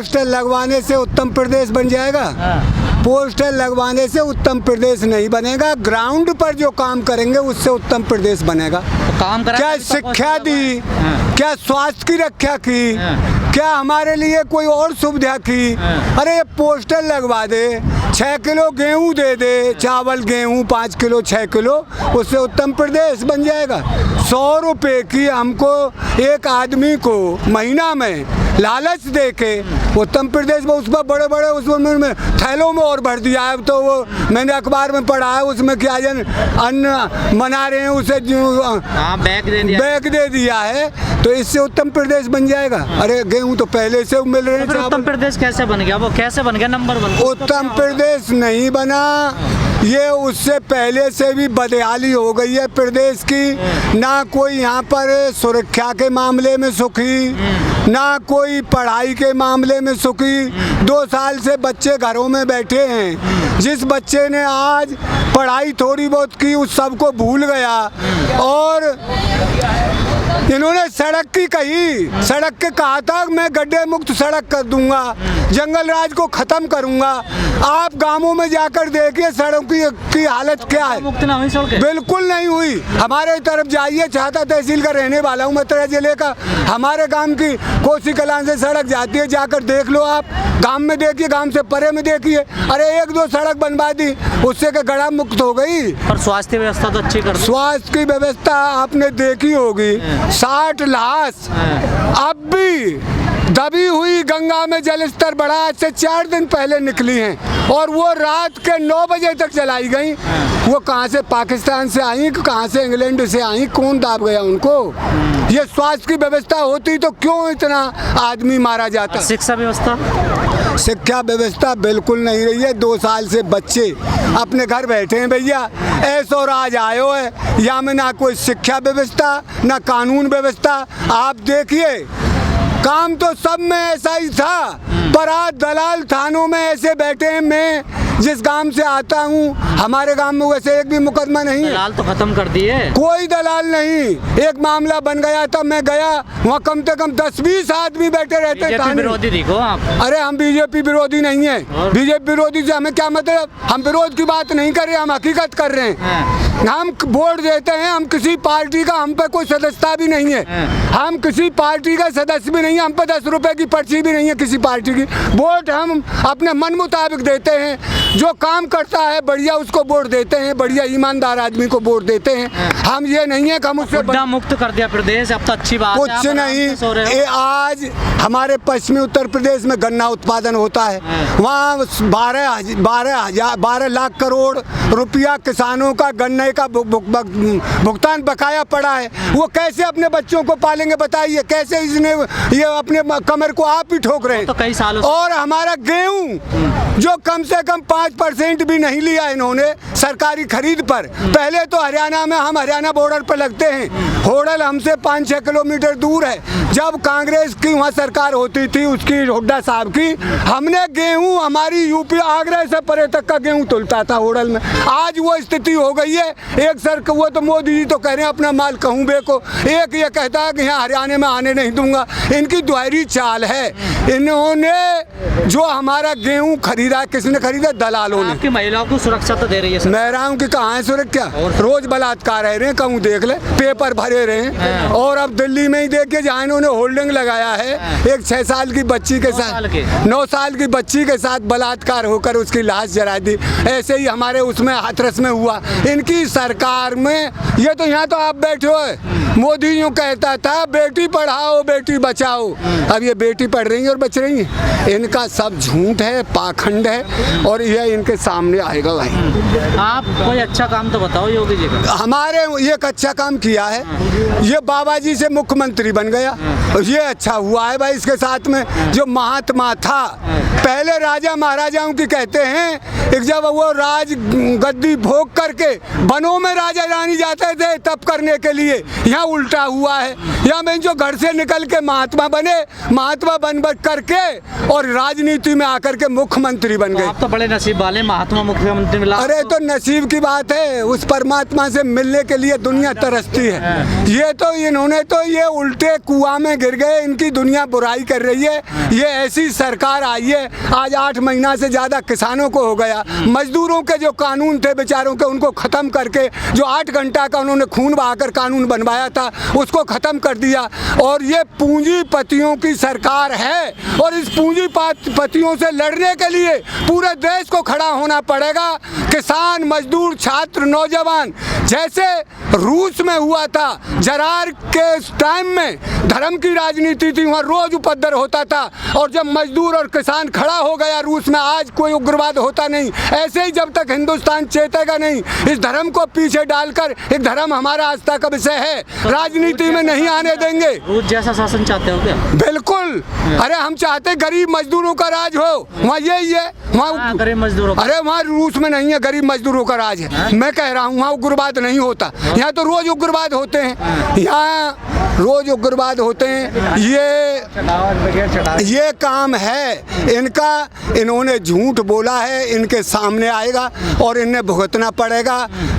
Poster लगवाने से उत्तम प्रदेश बन जाएगा? पोस्टर लगवाने से उत्तम प्रदेश नहीं बनेगा। ग्राउंड पर जो काम करेंगे उससे उत्तम प्रदेश बनेगा। तो काम करा क्या शिक्षा दी, क्या स्वास्थ्य की रक्षा की, क्या हमारे लिए कोई और सुविधा की? अरे ये पोस्टर लगवा दे, 6 किलो गेहूँ दे दे, चावल गेहूँ 5 किलो 6 किलो, उससे उत्तम प्रदेश बन जाएगा। 100 रुपये की हमको एक आदमी को महीना में लालच दे के उत्तम प्रदेश में उसमें बड़े बड़े उसमें थैलों में और भर दिया है। तो वो मैंने अखबार में पढ़ा है, उसमें क्या जन अन्न बना रहे हैं, उसे बैग दे दिया है, तो इससे उत्तम प्रदेश बन जाएगा। अरे गेहूं तो पहले से मिल रहे हैं। तो उत्तम प्रदेश कैसे बन गया? वो कैसे बन गया नंबर 1? उत्तम प्रदेश नहीं बना, ये उससे पहले से भी बदहाली हो गई है प्रदेश की। ना कोई यहाँ पर सुरक्षा के मामले में सुखी, ना कोई पढ़ाई के मामले में सुखी। 2 साल से बच्चे घरों में बैठे हैं। जिस बच्चे ने आज पढ़ाई थोड़ी बहुत की उस सबको भूल गया। और इन्होंने सड़क की कही, सड़क के कहा था मैं गड्ढे मुक्त सड़क कर दूंगा, जंगल राज को खत्म करूंगा। आप गांवों में जाकर देखिए सड़क की हालत क्या है। मुक्त ना हुई सड़कें? बिल्कुल नहीं हुई। हमारे तरफ जाइए, छाता तहसील का रहने वाला हूँ मथुरा जिले का। हमारे गांव की कोसी कलां से सड़क जाती है, जाकर देख लो आप। गांव में देखिए, गांव से परे में देखिए। अरे 1-2 सड़क बनवा दी, उससे के गड़ा मुक्त हो गई। पर स्वास्थ्य व्यवस्था तो अच्छी कर दी। स्वास्थ्य की व्यवस्था आपने देखी होगी। 60 लाश अब भी दबी हुई गंगा में जलस्तर बढ़ा, आज से 4 दिन पहले निकली हैं और वो रात के 9 बजे तक चलाई गई। वो कहाँ से, पाकिस्तान से आई, कहाँ से इंग्लैंड से आई, कौन दाब गया उनको? ये स्वास्थ्य की व्यवस्था होती तो क्यों इतना आदमी मारा जाता? शिक्षा व्यवस्था? शिक्षा व्यवस्था बिल्कुल नहीं रही है। 2 साल से बच्चे अपने घर बैठे हैं भैया। ऐसो और आज आयो है, यहाँ में ना कोई शिक्षा व्यवस्था ना कानून व्यवस्था। आप देखिए, काम तो सब में ऐसा ही था, पर आज दलाल थानों में ऐसे बैठे हैं। मैं जिस गांव से आता हूँ, हमारे गांव में वैसे एक भी मुकदमा नहीं है। दलाल तो खत्म कर दिए, कोई दलाल नहीं। एक मामला बन गया था, मैं गया वहाँ, कम से कम 10-20 आदमी बैठे रहते हैं। बीजेपी विरोधी देखो आप। अरे हम बीजेपी विरोधी नहीं है। बीजेपी विरोधी से हमें क्या मतलब? हम विरोध की बात नहीं कर रहे, हम हकीकत कर रहे हैं। हम वोट देते हैं, हम किसी पार्टी का, हम पे कोई सदस्यता भी नहीं है, हम किसी पार्टी का सदस्य भी नहीं है, हम पे 10 रुपए की पर्ची भी नहीं है किसी पार्टी की। वोट हम अपने मन मुताबिक देते हैं। जो काम करता है बढ़िया उसको वोट देते हैं, बढ़िया ईमानदार आदमी को वोट देते हैं। हम ये नहीं है कि हम उससे मुक्त कर दिया प्रदेश, अब तो अच्छी बात है। कुछ नहीं। आज हमारे पश्चिमी उत्तर प्रदेश में गन्ना उत्पादन होता है, वहाँ 12 लाख करोड़ रुपया किसानों का गन्ने का भुगतान बकाया पड़ा है। वो कैसे अपने बच्चों को पालेंगे बताइए? कैसे इसने ये अपने कमर को आप ही ठोक रहे हैं। तो कई सालों और हमारा गेहूं जो कम से कम 5% भी नहीं लिया इन्होंने सरकारी खरीद पर। पहले तो हरियाणा में, हम हरियाणा बॉर्डर पर लगते हैं, होडल हमसे 5-6 किलोमीटर दूर है। जब कांग्रेस की वहाँ सरकार होती थी, उसकी हुड्डा साहब की, हमने गेहूं, हमारी यूपी आगरा से परे तक का गेहूं तुलता था होडल में। आज वो स्थिति हो गई है। एक सर वो तो मोदी जी तो कह रहे हैं अपना माल कहूँ बेको, एक ये कहता है कि यहाँ हरियाणा में आने नहीं दूंगा। इनकी दुहरी चाल है। इन्होंने जो हमारा गेहूं खरीदा, किसने खरीदा? दलालों ने। आपकी महिलाओं को सुरक्षा तो दे रही है? महिलाओं की कहाँ है सुरक्षा? रोज बलात्कार रह रहे हैं, कहूँ देख ले, पेपर भरे रहे हैं। और अब दिल्ली में ही देखिए, जहाँ इन्होंने होल्डिंग लगाया है, एक 6 साल की बच्ची के साथ, 9 साल की बच्ची के साथ बलात्कार होकर उसकी लाश जला दी। ऐसे ही हमारे उसमें हाथरस में हुआ। इनकी सरकार में ये तो यहाँ तो आप बैठे हो, मोदी यूँ कहता था बेटी पढ़ाओ बेटी बचाओ। अब ये बेटी पढ़ रही है और बच रही है। इनका सब झूठ है, पाखंड है, और यह इनके सामने आएगा भाई। आप कोई अच्छा काम तो बताओ योगी जी का। हमारे एक अच्छा काम किया है, ये बाबा जी से मुख्यमंत्री बन गया, ये अच्छा हुआ है भाई। इसके साथ में जो महात्मा था, पहले राजा महाराजाओं की कहते हैं, एक जब वो राज गद्दी भोग करके वनों में राजा रानी जाते थे तब करने के लिए, यहाँ उल्टा हुआ है। यहाँ में जो घर से निकल के महात्मा बने, महात्मा बन करके और राजनीति में आकर के मुख्यमंत्री बन गए। आप तो बड़े नसीब वाले, महात्मा मुख्यमंत्री मिला। अरे तो नसीब की बात है, उस परमात्मा से मिलने के लिए दुनिया तरसती है। ये तो इन्होंने तो ये उल्टे कुआं में गिर गए, इनकी दुनिया बुराई कर रही है। ये ऐसी सरकार आई है, आज 8 महीना से ज़्यादा किसानों को हो गया। मजदूरों के जो कानून थे बेचारों के, उनको ख़त्म करके जो 8 घंटा का उन्होंने खून बहाकर कानून बनवाया था उसको ख़त्म कर दिया। और ये पूंजीपतियों की सरकार है, और इस पूंजीपतियों से लड़ने के लिए पूरे देश को खड़ा होना पड़ेगा। किसान, मजदूर, छात्र, नौजवान, जैसे रूस में हुआ था ज़रार के टाइम में धर्म की राजनीति थी, वहाँ रोज़ उपद्रव होता था। और जब मजदूर और किसान खड़ा हो गया रूस में, आज कोई उग्रवाद होता नहीं। ऐसे ही जब तक हिंदुस्तान चेतेगा नहीं, इस धर्म को पीछे डालकर, एक धर्म हमारा आस्था का विषय है, राजनीति में नहीं आने देंगे। रूस जैसा शासन चाहते हो क्या? बिल्कुल। अरे हम चाहते गरीब मजदूरों का राज हो, वहाँ यही है। वहाँ गरीब मजदूरों, अरे वहाँ रूस में नहीं है गरीब मजदूरों का राज है। मैं कह रहा हूँ वहाँ उग्रवाद नहीं होता। यहाँ तो रोज उग्रवाद होते हैं, यहाँ रोज उग्रवाद होते हैं। ये काम है इनका, इन्होंने झूठ बोला है, इनके सामने आएगा और इन्हें भुगतना पड़ेगा।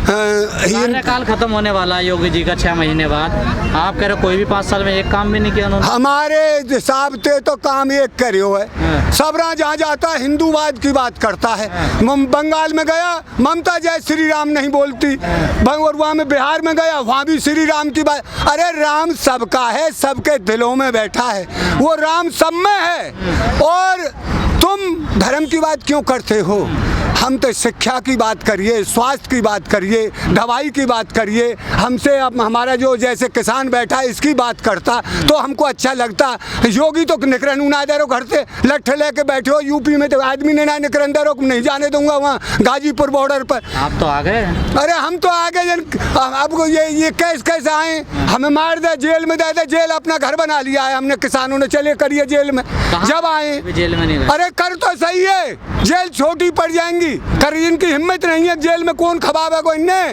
कार्यकाल खत्म होने वाला है योगी जी का 6 महीने बाद। आप कह रहे हो कोई भी 5 साल में एक काम भी नहीं किया उन्होंने? हमारे हिसाब से तो काम एक करियो है। सबरा जहाँ जाता है हिंदूवाद की बात करता है। बंगाल में गया, ममता जय श्री राम नहीं बोलती, और वहाँ में बिहार में गया, वहाँ भी श्री राम की बात। अरे राम सबका है, सबके दिलों में बैठा है, वो राम सब में है। और तुम धर्म की बात क्यों करते हो? हम तो शिक्षा की बात करिए, स्वास्थ्य की बात करिए, दवाई की बात करिए। हमसे अब हमारा जो जैसे किसान बैठा है इसकी बात करता तो हमको अच्छा लगता। योगी तो निकरन ना दे रहो, घर से लट्ठे लेके बैठे हो। यूपी में तो आदमी ने ना निकरन दे रहो, नहीं जाने दूंगा वहाँ गाजीपुर बॉर्डर पर। आप तो आ गए। अरे हम तो आ गए, अब ये कैसे आए? हमें मार दे, जेल में दे दे, जेल अपना घर बना लिया है हमने, किसानों ने। चले करिए जेल में, जब आए जेल में नहीं गए। अरे कर तो सही है, जेल छोटी पड़ जाएंगी। कर इनकी हिम्मत नहीं है, जेल में कौन खबाब है कोई ने।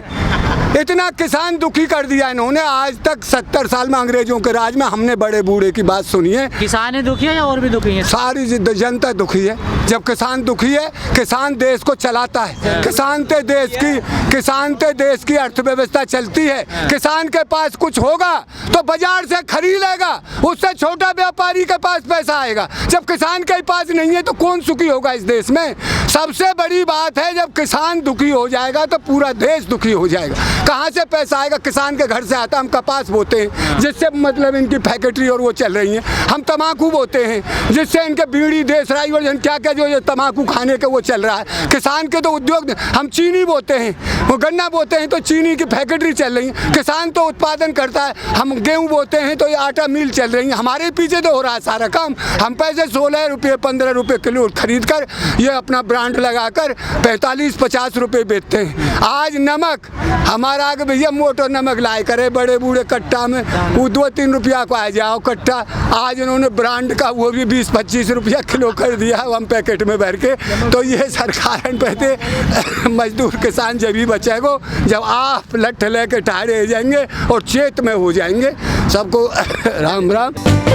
इतना किसान दुखी कर दिया इन्होंने। आज तक 70 साल में अंग्रेजों के राज में हमने बड़े बूढ़े की बात सुनी है। किसान ही दुखी है या और भी दुखी है? सारी जनता दुखी है। जब किसान दुखी है, किसान देश को चलाता है, किसान ते देश की अर्थव्यवस्था चलती है। किसान के पास कुछ होगा तो बाजार से खरीदेगा, उससे छोटा व्यापारी के पास पैसा आएगा। जब किसान के पास नहीं है तो कौन सुखी होगा इस देश में? सबसे बड़ी बात है, जब किसान दुखी हो जाएगा तो पूरा देश दुखी हो जाएगा। कहाँ से पैसा आएगा? किसान के घर से आता। हम कपास बोते हैं जिससे मतलब इनकी फैक्ट्री और वो चल रही हैं। हम तम्बाकू बोते हैं जिससे इनके बीड़ी, देसराई और क्या क्या जो ये तम्बाकू खाने के वो चल रहा है। किसान के तो उद्योग। हम चीनी बोते हैं, वो गन्ना बोते हैं तो चीनी की फैक्ट्री चल रही है। किसान तो उत्पादन करता है। हम गेहूँ बोते हैं तो ये आटा मिल चल रही है। हमारे पीछे तो हो रहा है सारा काम। हम पैसे 16 रुपये 15 रुपये किलो खरीद कर ये अपना ब्रांड लगाकर 45-50 रुपये बेचते हैं। आज नमक हमारा आगे भैया मोटो नमक लाए करे बड़े बूढ़े कट्टा में, वो 2-3 रुपया को आ जाओ कट्टा। आज इन्होंने ब्रांड का वो भी 20-25 रुपया किलो कर दिया हम पैकेट में भर के। तो ये सरकार पे मजदूर किसान जब भी बचेगो जब आप लट्ठ लेके ठाड़े हो जाएंगे और चेत में हो जाएंगे। सबको राम राम।